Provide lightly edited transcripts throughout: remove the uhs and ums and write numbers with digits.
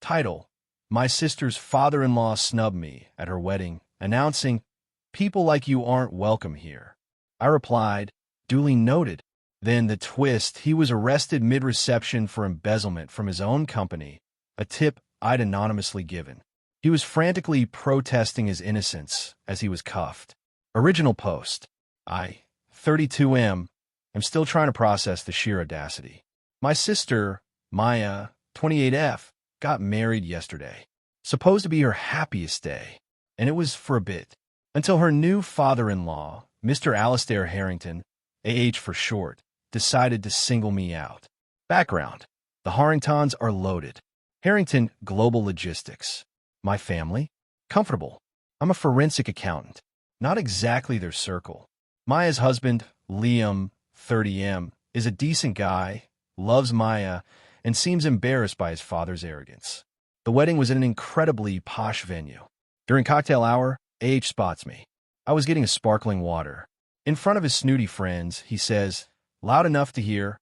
Title: My sister's father-in-law snubbed me at her wedding, announcing, "People like you aren't welcome here." I replied, "Duly noted." Then the twist: he was arrested mid-reception for embezzlement from his own company, a tip I'd anonymously given. He was frantically protesting his innocence as he was cuffed. Original post: I, 32M, am still trying to process the sheer audacity. My sister, Maya, 28F, got married yesterday. Supposed to be her happiest day, and it was for a bit, until her new father-in-law, Mr. Alastair Harrington, AH for short, decided to single me out. Background: the Harringtons are loaded. Harrington, Global Logistics. My family? Comfortable. I'm a forensic accountant. Not exactly their circle. Maya's husband, Liam, 30M, is a decent guy, loves Maya, and seems embarrassed by his father's arrogance. The wedding was in an incredibly posh venue. During cocktail hour, AH spots me. I was getting a sparkling water. In front of his snooty friends, he says, loud enough to hear,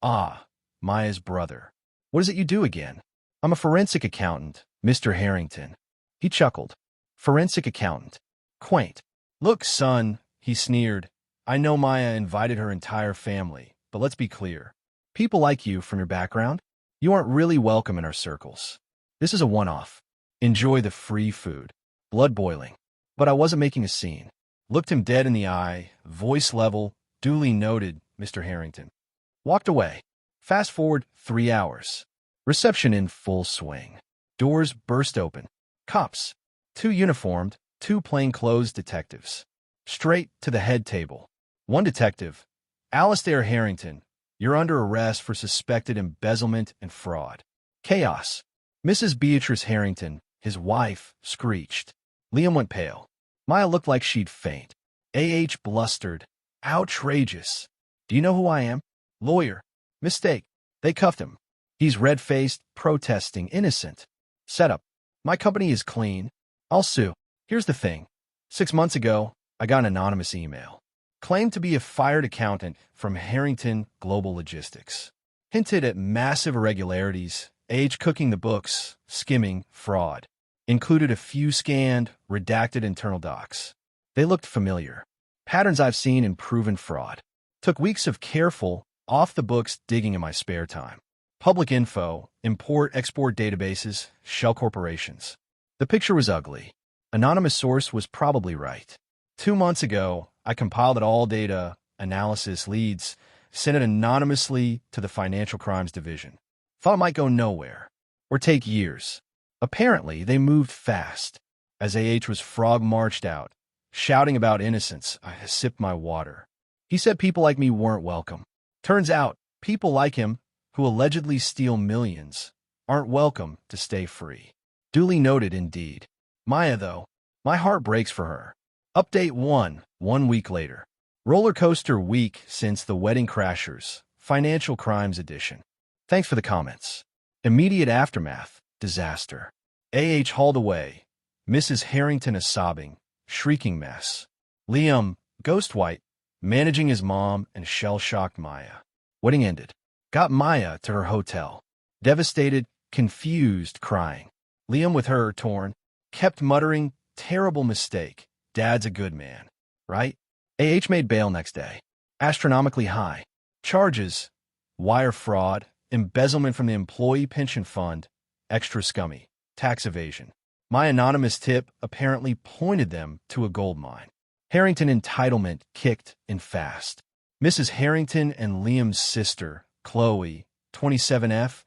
"Ah, Maya's brother. What is it you do again?" "I'm a forensic accountant, Mr. Harrington." He chuckled. "Forensic accountant. Quaint." "Look, son," he sneered, "I know Maya invited her entire family, but let's be clear. People like you from your background, you aren't really welcome in our circles. This is a one-off. Enjoy the free food." Blood boiling. But I wasn't making a scene. Looked him dead in the eye, voice level, "Duly noted, Mr. Harrington." Walked away. Fast forward 3 hours. Reception in full swing. Doors burst open. Cops. 2 uniformed, 2 plainclothes detectives. Straight to the head table. One detective, "Alastair Harrington, you're under arrest for suspected embezzlement and fraud." Chaos. Mrs. Beatrice Harrington, his wife, screeched. Liam went pale. Maya looked like she'd faint. AH blustered. "Outrageous. Do you know who I am?" "Lawyer." "Mistake." They cuffed him. He's red-faced, protesting, innocent. Setup. "My company is clean. I'll sue." Here's the thing. 6 months ago, I got an anonymous email. Claimed to be a fired accountant from Harrington Global Logistics. Hinted at massive irregularities, AH cooking the books, skimming, fraud. Included a few scanned, redacted internal docs. They looked familiar. Patterns I've seen in proven fraud. Took weeks of careful, off-the-books digging in my spare time. Public info, import-export databases, shell corporations. The picture was ugly. Anonymous source was probably right. 2 months ago, I compiled it all data, analysis, leads, sent it anonymously to the Financial Crimes Division. Thought it might go nowhere, or take years. Apparently, they moved fast. As AH was frog-marched out, shouting about innocence, I sipped my water. He said people like me weren't welcome. Turns out, people like him, who allegedly steal millions, aren't welcome to stay free. Duly noted indeed. Maya, though, my heart breaks for her. Update 1 week later. Roller coaster week since the Wedding Crashers, Financial Crimes Edition. Thanks for the comments. Immediate aftermath, disaster. AH hauled away. Mrs. Harrington a sobbing, shrieking mess. Liam, ghost white, managing his mom and shell-shocked Maya. Wedding ended. Got Maya to her hotel. Devastated, confused, crying. Liam with her torn, kept muttering, "Terrible mistake. Dad's a good man, right?" AH made bail next day. Astronomically high. Charges: wire fraud, embezzlement from the employee pension fund, extra scummy, tax evasion. My anonymous tip apparently pointed them to a gold mine. Harrington entitlement kicked in fast. Mrs. Harrington and Liam's sister, Qley, 27F,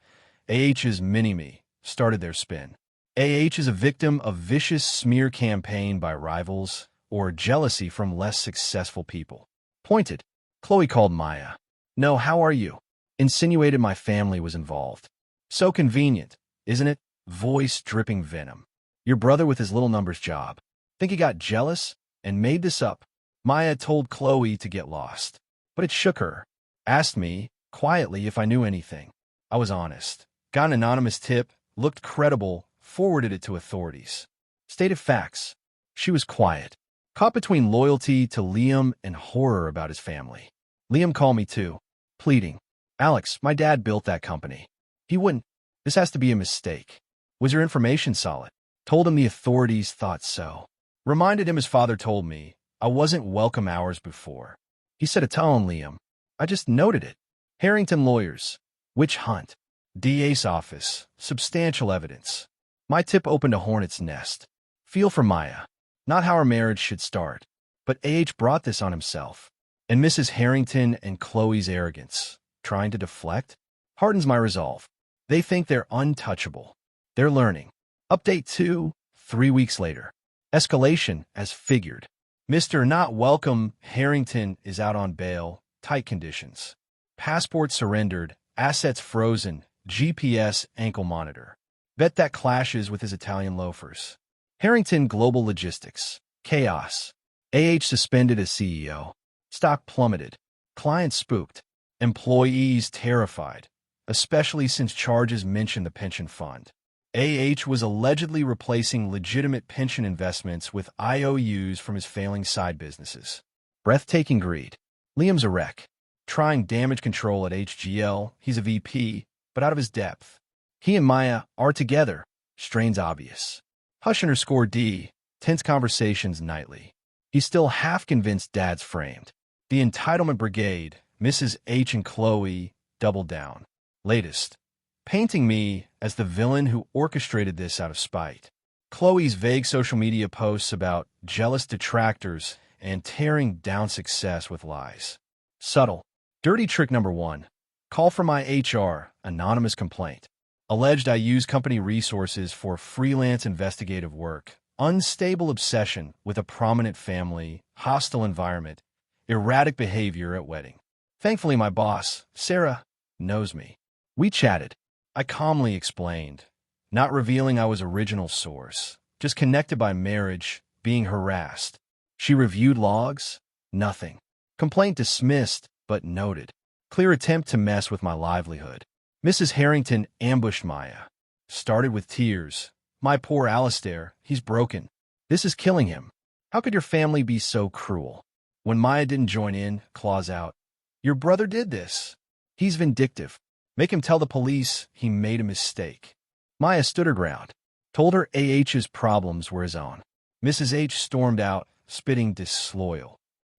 AH's mini-me, started their spin. AH is a victim of vicious smear campaign by rivals or jealousy from less successful people. Pointed. Qley called Maya. "No, how are you?" Insinuated my family was involved. So convenient, isn't it? Voice dripping venom. Your brother with his little numbers job. Think he got jealous and made this up? Maya told Qley to get lost. But it shook her. Asked me, quietly, if I knew anything. I was honest. Got an anonymous tip, looked credible, forwarded it to authorities. Stated facts. She was quiet. Caught between loyalty to Liam and horror about his family. Liam called me too, pleading. "Alex, my dad built that company. He wouldn't. This has to be a mistake." Was your information solid? Told him the authorities thought so. Reminded him his father told me I wasn't welcome hours before. He said, "Tell him, Liam. I just noted it." Harrington lawyers. Witch hunt. DA's office. Substantial evidence. My tip opened a hornet's nest. Feel for Maya. Not how our marriage should start. But AH brought this on himself. And Mrs. Harrington and Qley's arrogance, trying to deflect, hardens my resolve. They think they're untouchable. They're learning. Update 2, 3 weeks later. Escalation as figured. Mr. Not Welcome Harrington is out on bail, tight conditions. Passport surrendered, assets frozen, GPS ankle monitor. Bet that clashes with his Italian loafers. Harrington Global Logistics. Chaos. AH suspended as CEO. Stock plummeted. Clients spooked. Employees terrified, especially since charges mention the pension fund. AH was allegedly replacing legitimate pension investments with IOUs from his failing side businesses. Breathtaking greed. Liam's a wreck. Trying damage control at HGL, he's a VP, but out of his depth. He and Maya are together. Strains obvious. Hush_D. Tense conversations nightly. He's still half convinced Dad's framed. The entitlement brigade, Mrs. H and Qley, doubled down. Latest. Painting me as the villain who orchestrated this out of spite. Qley's vague social media posts about jealous detractors and tearing down success with lies. Subtle. Dirty trick number 1. Call for my HR, anonymous complaint. Alleged I use company resources for freelance investigative work. Unstable obsession with a prominent family, hostile environment, erratic behavior at wedding. Thankfully, my boss, Sarah, knows me. We chatted. I calmly explained, not revealing I was original source, just connected by marriage, being harassed. She reviewed logs. Nothing. Complaint dismissed, but noted. Clear attempt to mess with my livelihood. Mrs. Harrington ambushed Maya. Started with tears. My poor Alistair, he's broken. This is killing him. How could your family be so cruel? When Maya didn't join in, claws out. Your brother did this. He's vindictive. Make him tell the police he made a mistake. Maya stood her ground. Told her AH's problems were his own. Mrs. H stormed out, spitting disloyal.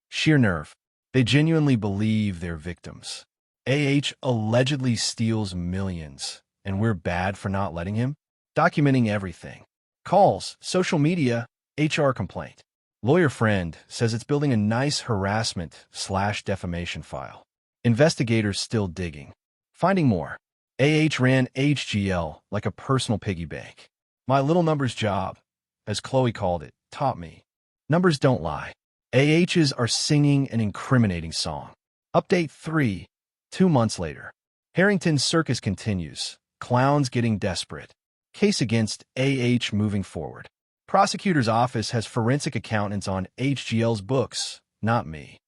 Sheer nerve. They genuinely believe they're victims. AH allegedly steals millions, and we're bad for not letting him? Documenting everything. Calls, social media, HR complaint. Lawyer friend says it's building a nice harassment/defamation file. Investigators still digging. Finding more. AH ran HGL like a personal piggy bank. My little numbers job, as Qley called it, taught me. Numbers don't lie. AHs are singing an incriminating song. Update 3, 2 months later. Harrington's circus continues. Clowns getting desperate. Case against AH moving forward. Prosecutor's office has forensic accountants on HGL's books, not me.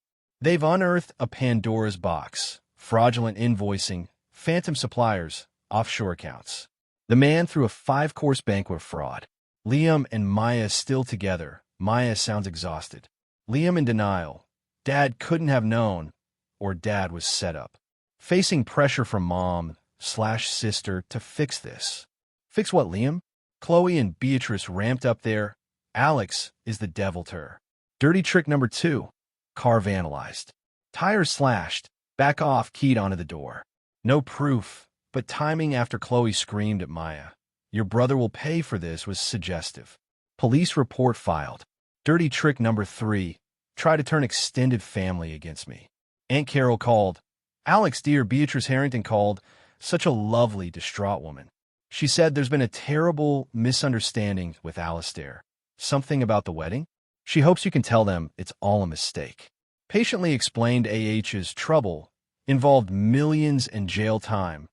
They've unearthed a Pandora's box, fraudulent invoicing, phantom suppliers, offshore accounts. The man threw a 5-course banquet fraud. Liam and Maya still together. Maya sounds exhausted. Liam in denial. Dad couldn't have known, or Dad was set up. Facing pressure from mom/sister to fix this. Fix what, Liam? Qley and Beatrice ramped up there. Alex is the devilter. Dirty trick number 2. Car vandalized. Tires slashed. Back off keyed onto the door. No proof, but timing after Qley screamed at Maya. Your brother will pay for this was suggestive. Police report filed. Dirty trick number 3. Try to turn extended family against me. Aunt Carol called. Alex dear Beatrice Harrington called. Such a lovely, distraught woman. She said there's been a terrible misunderstanding with Alistair. Something about the wedding? She hopes you can tell them it's all a mistake. Patiently explained AH's trouble involved millions in jail time,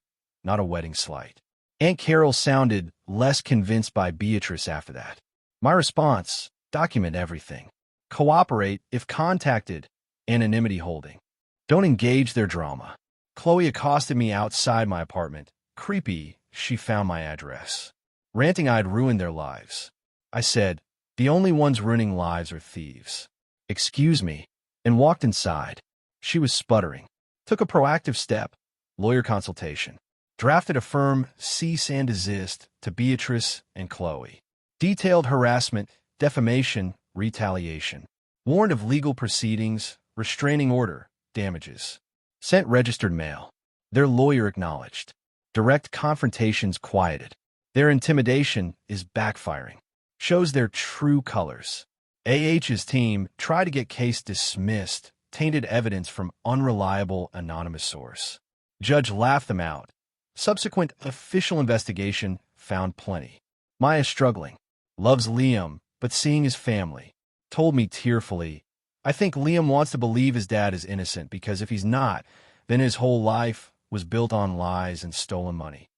not a wedding slight. Aunt Carol sounded less convinced by Beatrice after that. My response, document everything. Cooperate if contacted, anonymity holding. Don't engage their drama. Qley accosted me outside my apartment. Creepy, she found my address. Ranting I'd ruined their lives. I said, the only ones ruining lives are thieves. Excuse me, and walked inside. She was sputtering. Took a proactive step. Lawyer consultation. Drafted a firm cease and desist to Beatrice and Qley. Detailed harassment, defamation, retaliation. Warned of legal proceedings, restraining order, damages. Sent registered mail. Their lawyer acknowledged. Direct confrontations quieted. Their intimidation is backfiring. Shows their true colors. AH's team tried to get case dismissed, tainted evidence from unreliable anonymous source. Judge laughed them out. Subsequent official investigation found plenty. Maya struggling. Loves Liam, but seeing his family. Told me tearfully, I think Liam wants to believe his dad is innocent because if he's not, then his whole life was built on lies and stolen money.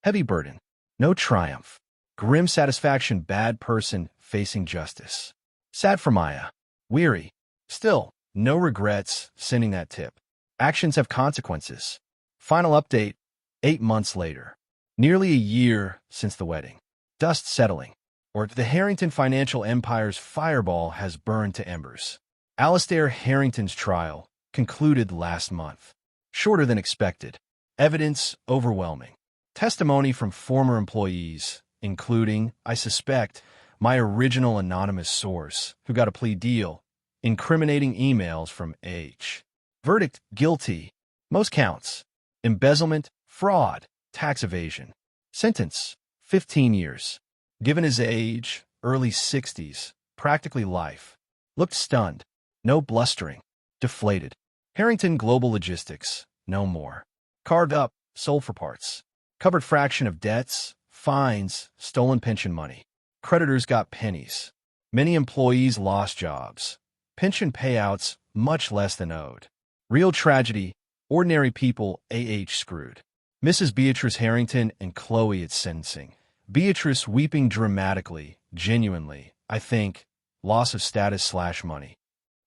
Heavy burden. No triumph. Grim satisfaction, bad person facing justice. Sad for Maya. Weary. Still, no regrets sending that tip. Actions have consequences. Final update, 8 months later. Nearly a year since the wedding. Dust settling. Or the Harrington financial empire's fireball has burned to embers. Alastair Harrington's trial concluded last month. Shorter than expected. Evidence overwhelming. Testimony from former employees, including, I suspect, my original anonymous source, who got a plea deal, incriminating emails from H. Verdict, guilty. Most counts. Embezzlement, fraud, tax evasion. Sentence, 15 years. Given his age, early 60s, practically life. Looked stunned. No blustering. Deflated. Harrington Global Logistics, no more. Carved up, sold for parts. Covered fraction of debts, fines, stolen pension money. Creditors got pennies. Many employees lost jobs. Pension payouts much less than owed. Real tragedy, ordinary people screwed. Mrs. Beatrice Harrington and Qley at sentencing. Beatrice weeping dramatically, genuinely, I think, loss of status/money.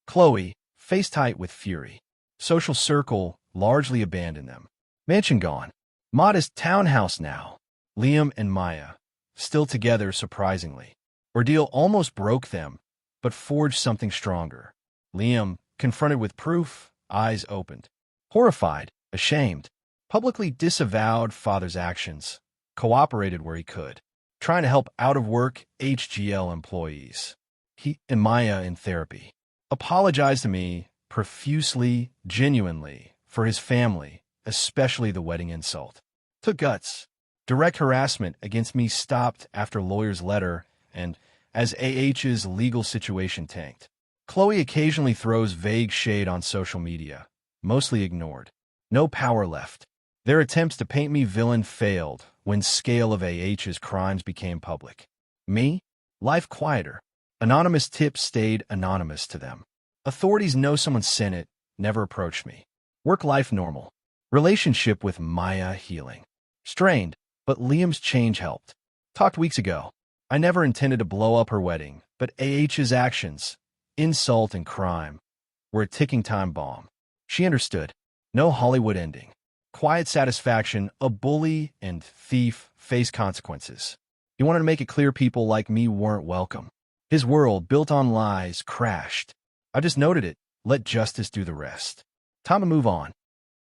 Qley, face tight with fury. Social circle largely abandoned them. Mansion gone. Modest townhouse now. Liam and Maya, still together surprisingly. Ordeal almost broke them, but forged something stronger. Liam, confronted with proof, eyes opened. Horrified, ashamed, publicly disavowed father's actions, cooperated where he could, trying to help out-of-work HGL employees. He and Maya in therapy. Apologized to me profusely, genuinely, for his family, especially the wedding insult. Took guts. Direct harassment against me stopped after lawyer's letter and as AH's legal situation tanked. Qley occasionally throws vague shade on social media, mostly ignored. No power left. Their attempts to paint me villain failed when scale of AH's crimes became public. Me? Life quieter. Anonymous tips stayed anonymous to them. Authorities know someone sent it, never approached me. Work-life normal. Relationship with Maya healing. Strained, but Liam's change helped. Talked weeks ago. I never intended to blow up her wedding, but AH's actions, insult and crime, were a ticking time bomb. She understood. No Hollywood ending. Quiet satisfaction, a bully and thief face consequences. He wanted to make it clear people like me weren't welcome. His world, built on lies, crashed. I just noted it. Let justice do the rest. Time to move on.